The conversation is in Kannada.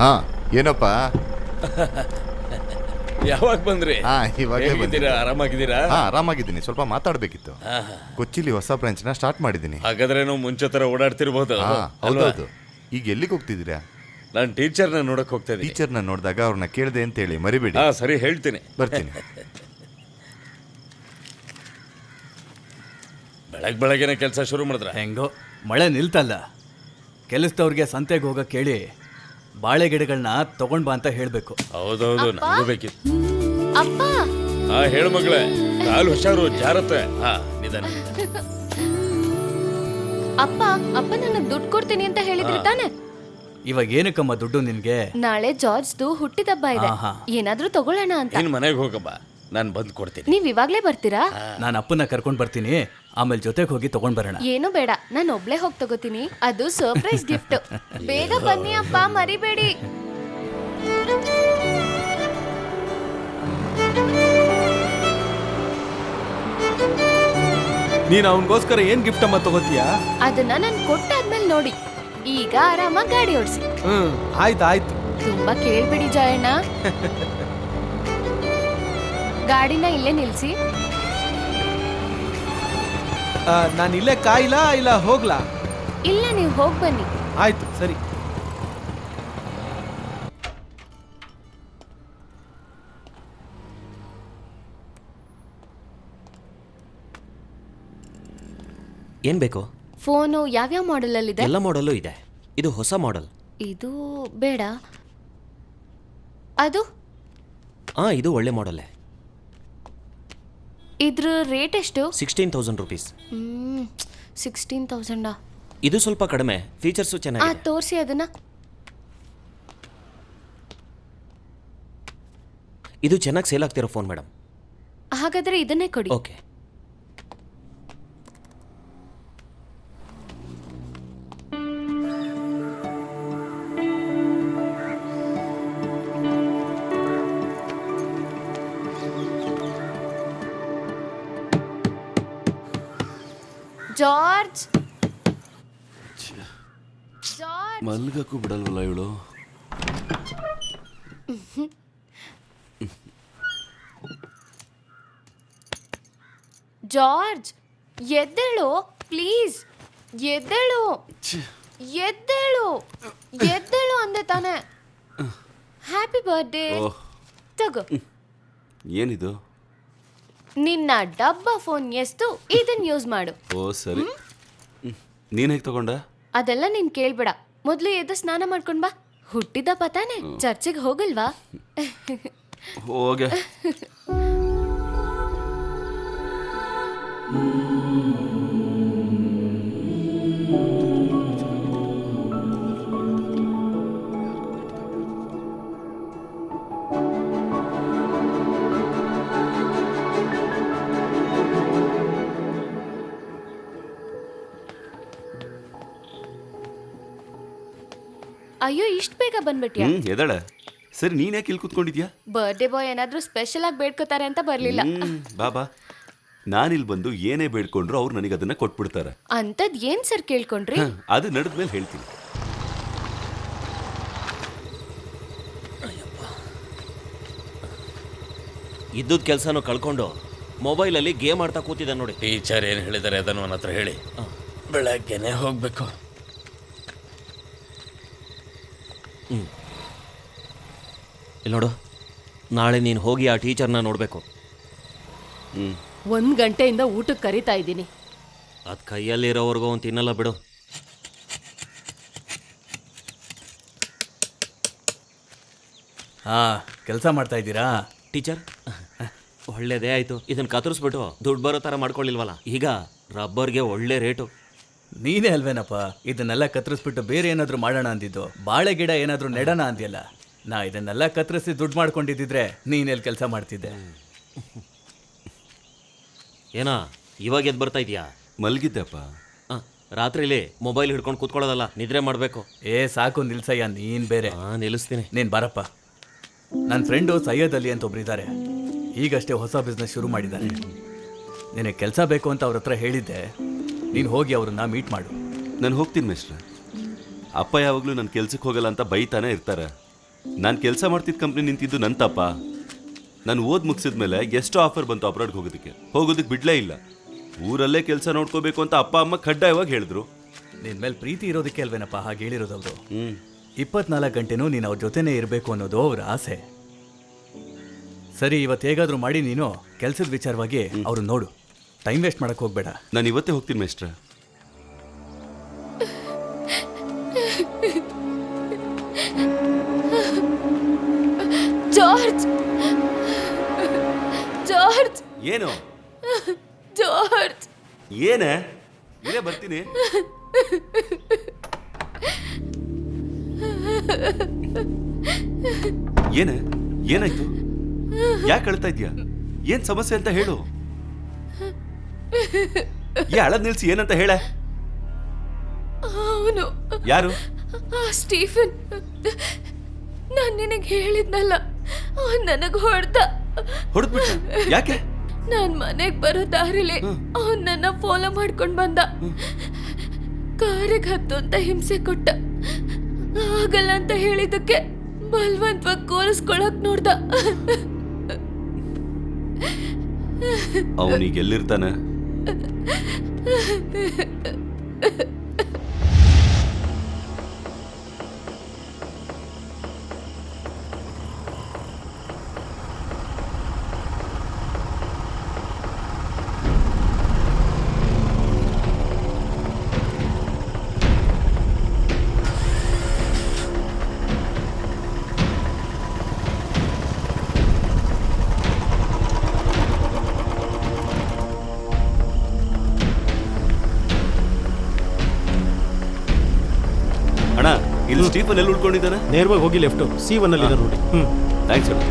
ಹಾ ಏನಪ್ಪ? ಯಾವಾಗ ಬಂದ್ರಿ? ಇವಾಗಲೇ ಬಂದಿದ್ದೀರಾ? ಆರಾಮಾಗಿದ್ದೀರಾ? ಆರಾಮಾಗಿದ್ದೀನಿ. ಸ್ವಲ್ಪ ಮಾತಾಡಬೇಕಿತ್ತು. ಕೊಚ್ಚಿಲಿ ಹೊಸ ಬ್ರಾಂಚ್ನ ಸ್ಟಾರ್ಟ್ ಮಾಡಿದ್ದೀನಿ. ಹಾಗಾದ್ರೆ ನಾವು ಮುಂಚೆ ತರ ಓಡಾಡ್ತಿರ್ಬೋದು. ಹೌದೌದು. ಈಗ ಎಲ್ಲಿಗೆ ಹೋಗ್ತಿದ್ದೀರಾ? ನಾನು ಟೀಚರ್ನ ನೋಡಕ್ ಹೋಗ್ತಾ ಇದ್ದೀನಿ. ಟೀಚರ್ನ ನೋಡಿದಾಗ ಅವ್ರನ್ನ ಕೇಳಿದೆ ಅಂತ ಹೇಳಿ ಮರಿಬೇಡಿ. ಸರಿ ಹೇಳ್ತೀನಿ. ಬರ್ತೀನಿ. ಬೆಳಗ್ಗೆನೆ ಕೆಲಸ ಶುರು ಮಾಡಿದ್ರ? ಹೆಂಗೋ ಮಳೆ ನಿಲ್ತಲ್ಲ. ಕೆಲಸದವ್ರಿಗೆ ಸಂತೆಗೆ ಹೋಗಕ್ಕೆ ಕೇಳಿ ಬಾಳೆ ಗಿಡಗಳನ್ನ ತಗೊಂಡ್ ಬಾ ಅಂತ ಹೇಳ್ಬೇಕು. ಹೌದೌದು, ನನಗೂ ಬೇಕಿತ್ತು. ಅಪ್ಪ ಹೇಳು ಮಗಳೇ, ಕಾಲು ಹುಷಾರು, ಜಾರತ್ತೆ. ನಿಧಾನ. ಅಪ್ಪ ಅಪ್ಪ ನನಗ್ ದುಡ್ಡು ಕೊಡ್ತೀನಿ ಅಂತ ಹೇಳಿದ್ರಿ ತಾನೆ? ಇವಾಗ ಏನಕ್ಕಮ್ಮ ದುಡ್ಡು ನಿನ್ಗೆ? ನಾಳೆ ಜಾರ್ಜ್ದು ಹುಟ್ಟಿದಬ್ಬ ಇದೆ. ಏನಾದ್ರೂ ತಗೊಳ್ಳೋಣ ಅಂತ. ನಿನ್ ಮನೆಗೆ ಹೋಗಮ್ಮ, ನಾನು ಬಂದು ಕೊಡ್ತೀನಿ. ನೀವ್ ಇವಾಗ್ಲೇ ಬರ್ತೀರಾ? ನಾನು ಅಪ್ಪನ ಕರ್ಕೊಂಡ್ ಬರ್ತೀನಿ, ಆಮೇಲೆ ಜೊತೆಗೆ ಹೋಗಿ ತಗೊಂಡ್ ಬರೋಣ. ಏನು ಬೇಡ, ನಾನು ಒಬ್ಳೆ ಹೋಗಿ ತಗೋತೀನಿ. ಅದು ಸರ್ಪ್ರೈಸ್ ಗಿಫ್ಟ್. ಬೇಗ ಬನ್ನಿ ಅಪ್ಪ, ಮರಿಬೇಡಿ. ನೀನ್ ಅವನಿಗೋಸ್ಕರ ಏನ್ ಗಿಫ್ಟ್ ಅಮ್ಮ ತಗೋತೀಯಾ? ಅದನ್ನ ನಾನು ಕೊಟ್ಟಾದ್ಮೇಲೆ ನೋಡಿ. ಈಗ ಆರಾಮಾಗಿ ಗಾಡಿ ಓಡಿಸಿ. ಆಯ್ತು. ತುಂಬಾ ಕೇಳ್ಬಿಡಿ ಜಯಣ್ಣ. ಗಾಡಿನ ಇಲ್ಲೇ ನಿಲ್ಸಿ. ನಾನು ಇಲ್ಲೇ ಕಾಯಿಲ್ಲ, ಇಲ್ಲ ಹೋಗ್ಲಾ? ಇಲ್ಲ, ನೀವು ಹೋಗ್ ಬನ್ನಿ. ಆಯ್ತು, ಸರಿ. ಏನ್ ಬೇಕು? ಫೋನು ಯಾವ್ಯಾವ ಮಾಡೆಲ್ ಅಲ್ಲಿ ಇದೆ? ಎಲ್ಲ ಮಾಡೆಲ್ಲು ಇದೆ. ಇದು ಹೊಸ ಮಾಡೆಲ್. ಇದು ಬೇಡ. ಅದು ಇದು ಒಳ್ಳೆ ಮಾಡೆಲ್ಲೇ. ಇದ್ರ ರೇಟ್ ಎಷ್ಟು? 16,000 rupees. 16,000. ಇದು ಸ್ವಲ್ಪ ಕಡಿಮೆ, ಫೀಚರ್ಸು ಚೆನ್ನಾಗಿದೆ. ತೋರಿಸಿ ಅದನ್ನ. ಇದು ಚೆನ್ನಾಗಿ ಸೇಲ್ ಆಗ್ತಿರೋ ಫೋನ್ ಮೇಡಮ್. ಹಾಗಾದ್ರೆ ಇದನ್ನೇ ಕೊಡಿ. ಓಕೆ. ಜಾರ್ಜ್, ಮಲ್ಗಕ್ಕೂ ಬಿಡಲ್ವಲ್ಲ ಇವಳು. ಜಾರ್ಜ್, ಎದ್ದೇಳು ಪ್ಲೀಸ್. ಎದ್ದೇಳು ಅಂದೆ ತಾನೆ. Happy birthday. ತಗೋ. ಏನಿದು? ನಿನ್ನ ಡಬ್ಬ ಫೋನ್ ಎಷ್ಟು, ಇದನ್ನ ಯೂಸ್ ಮಾಡು. ಓ ಸರಿ. ನೀನ್ ಹೇಗೆ ತಗೊಂಡ? ಅದೆಲ್ಲ ನೀನ್ ಕೇಳ್ಬೇಡ. ಮೊದ್ಲು ಎದ್ದು ಸ್ನಾನ ಮಾಡ್ಕೊಂಡ್ ಬಾ. ಹುಟ್ಟಿದಪ್ಪ ತಾನೆ, ಚರ್ಚಿಗೆ ಹೋಗಲ್ವಾ? ಹೋಗೆ. ಅಯ್ಯೋ, ಇಷ್ಟ ಬೇಗ ಬಂದ್ಬಿಟ್ಯಾ? ಎದಳ. ಸರಿ, ನೀನ್ ಯಾಕೆ ಇಲ್ಲಿ ಕೂತ್ಕೊಂಡಿದ್ಯಾ? ಬರ್ಡೇ ಬಾಯ್ ಏನಾದ್ರೂ ಸ್ಪೆಷಲ್ ಆಗಿ ಬೇಡ್ಕೋತಾರೆ ಅಂತ ಬರ್ಲಿಲ್ಲ. ಬಾಬಾ, ನಾನಿಲ್ಲಿ ಬಂದು ಏನೇ ಬೇಡ್ಕೊಂಡ್ರು ಅವ್ರು ನನಗೆ ಅದನ್ನ ಕೊಟ್ಬಿಡ್ತಾರೆ. ಅಂತದ್ ಏನ್ ಸರ್ ಕೇಳ್ಕೊಂಡ್ರಿ? ಅದು ನಡೆದ್ಮೇಲೆ ಹೇಳ್ತೀನಿ. ಇದ್ದದ ಕೆಲಸನೂ ಕಳ್ಕೊಂಡು ಮೊಬೈಲಲ್ಲಿ ಗೇಮ್ ಆಡ್ತಾ ಕೂತಿದ್ದ ನೋಡಿ. ಟೀಚರ್ ಏನು ಹೇಳಿದ್ದಾರೆ ಅದನ್ನು ನನ್ನ ಹತ್ರ ಹೇಳಿ. ಬೆಳಗ್ಗೆನೆ ಹೋಗ್ಬೇಕು. ಇಲ್ಲಿ ನೋಡು, ನಾಳೆ ನೀನು ಹೋಗಿ ಆ ಟೀಚರ್ನ ನೋಡಬೇಕು. 1 ಗಂಟೆಯಿಂದ ಊಟಕ್ಕೆ ಕರಿತಾ ಇದ್ದೀನಿ. ಅದು ಕೈಯಲ್ಲಿರೋವರೆಗೂ ಅವ್ನು ತಿನ್ನಲ್ಲ ಬಿಡು. ಕೆಲಸ ಮಾಡ್ತಾ ಇದ್ದೀರಾ ಟೀಚರ್? ಒಳ್ಳೇದೇ ಆಯಿತು. ಇದನ್ನು ಕತ್ತರಿಸ್ಬಿಟ್ಟು ದುಡ್ಡು ಬರೋ ಥರ ಮಾಡ್ಕೊಳ್ಳಿಲ್ವಲ್ಲ. ಈಗ ರಬ್ಬರ್ಗೆ ಒಳ್ಳೆ ರೇಟು. ನೀನೇ ಅಲ್ವೇನಪ್ಪ ಇದನ್ನೆಲ್ಲ ಕತ್ತರಿಸ್ಬಿಟ್ಟು ಬೇರೆ ಏನಾದರೂ ಮಾಡೋಣ ಅಂದಿದ್ದು. ಬಾಳೆ ಗಿಡ ಏನಾದರೂ ನೆಡೋಣ ಅಂದ್ಯಲ್ಲ. ನಾ ಇದನ್ನೆಲ್ಲ ಕತ್ತರಿಸಿ ದುಡ್ಡು ಮಾಡ್ಕೊಂಡಿದ್ದಿದ್ರೆ ನೀನೆಲ್ಲಿ ಕೆಲಸ ಮಾಡ್ತಿದ್ದೆ? ಏನಾ ಇವಾಗ ಎದ್ದು ಬರ್ತಾ ಇದೆಯಾ? ಮಲಗಿದ್ದೆಪ್ಪ. ರಾತ್ರಿಲಿ ಮೊಬೈಲ್ ಹಿಡ್ಕೊಂಡು ಕೂತ್ಕೊಳ್ಳೋದಲ್ಲ, ನಿದ್ರೆ ಮಾಡಬೇಕು. ಸಾಕು ನಿಲ್ಸಯ್ಯ, ನೀನು ಬೇರೆ. ನಿಲ್ಲಿಸ್ತೀನಿ. ನೀನು ಬರಪ್ಪ. ನನ್ನ ಫ್ರೆಂಡು ಸೈಯದ್ ಅಲಿ ಅಂತ ಒಬ್ರಿದ್ದಾರೆ. ಈಗಷ್ಟೇ ಹೊಸ ಬಿಸ್ನೆಸ್ ಶುರು ಮಾಡಿದ್ದಾರೆ. ನಿನಗೆ ಕೆಲಸ ಬೇಕು ಅಂತ ಅವ್ರ ಹತ್ರ ಹೇಳಿದ್ದೆ. ನೀನು ಹೋಗಿ ಅವ್ರನ್ನ ಮೀಟ್ ಮಾಡು. ನಾನು ಹೋಗ್ತೀನಿ ಮಿಸ್ಟ್ರೆ. ಅಪ್ಪ ಯಾವಾಗಲೂ ನನ್ನ ಕೆಲ್ಸಕ್ಕೆ ಹೋಗಲ್ಲ ಅಂತ ಬೈತಾನೆ ಇರ್ತಾರೆ. ನಾನು ಕೆಲಸ ಮಾಡ್ತಿದ್ದ ಕಂಪ್ನಿ ನಿಂತಿದ್ದು ನನ್ನ ತಪ್ಪ. ನಾನು ಓದ್ ಮುಗಿಸಿದ್ಮೇಲೆ ಎಷ್ಟೋ ಆಫರ್ ಬಂತು ಅಬ್ರಾಡ್ಗೆ ಹೋಗೋದಕ್ಕೆ ಬಿಡ್ಲೇ ಇಲ್ಲ. ಊರಲ್ಲೇ ಕೆಲಸ ನೋಡ್ಕೋಬೇಕು ಅಂತ ಅಪ್ಪ ಅಮ್ಮ ಕಡ್ಡಾಯವಾಗಿ ಹೇಳಿದ್ರು. ನಿನ್ ಮೇಲೆ ಪ್ರೀತಿ ಇರೋದಕ್ಕೆ ಅಲ್ವೇನಪ್ಪ ಹಾಗೆ ಹೇಳಿರೋದವ್ರು. 24 ಗಂಟೆನೂ ನೀನು ಅವ್ರ ಜೊತೆನೇ ಇರಬೇಕು ಅನ್ನೋದು ಅವ್ರ ಆಸೆ. ಸರಿ, ಇವತ್ತು ಹೇಗಾದ್ರೂ ಮಾಡಿ ನೀನು ಕೆಲಸದ ವಿಚಾರವಾಗಿ ಅವ್ರು ನೋಡು. ಟೈಮ್ ವೇಸ್ಟ್ ಮಾಡಕ್ ಹೋಗ್ಬೇಡ. ನಾನು ಇವತ್ತೇ ಹೋಗ್ತೀನಿ ಮೇಸ್ಟ್ರೆ. ಜಾರ್ಜ್ ಜಾರ್ಜ್ ಏನು ಜಾರ್ಜ್ ಏನೇ ಇರೇ ಬರ್ತೀನಿ. ಏನೇ ಏನಾಯ್ತು? ಯಾಕೆ ಅಳ್ತಾ ಇದ್ಯಾ? ಏನ್ ಸಮಸ್ಯೆ ಅಂತ ಹೇಳು. ಅಳದ್ ನಿಲ್ಸಿ, ಏನಂತ ಹೇಳ. ಅವನು ಯಾರು? ಸ್ಟೀಫನ್. ನಾನು ನಿನಗೆ ಹೇಳಿದ್ನಲ್ಲ, ಅವನು ನನಗೆ ಹೊಡೆದ್ಬಿಟ್ಟ? ಯಾಕೆ? ನಾನ್ ಮನೆಗೆ ಬರೋ ದಾರಿಲಿ ಅವನ್ ನನ್ನ ಫಾಲೋ ಮಾಡ್ಕೊಂಡ್ ಬಂದ. ಕಾರಿಗೆ ಹತ್ತು ಅಂತ ಹಿಂಸೆ ಕೊಟ್ಟ. ಆಗಲ್ಲ ಅಂತ ಹೇಳಿದಕ್ಕೆ ಬಲವಂತವಾಗಿ ಕೋರಿಸ್ಕೊಳಕ್ ನೋಡ್ದ. ಅವನಿಗೆ ಎಲ್ಲಿರ್ತಾನೆ? ಅಣ್ಣ, ಇಲ್ಲಿ ಸ್ಟೀಫನ್ ಎಲ್ಲಿ ಉಳ್ಕೊಂಡಿದ್ದಾನೆ? ನೇರವಾಗಿ ಹೋಗಿ ಲೆಫ್ಟ್ C1 ಅಲ್ಲಿ ನೋಡಿ. ಥ್ಯಾಂಕ್ಸ್ ಅಣ್ಣ.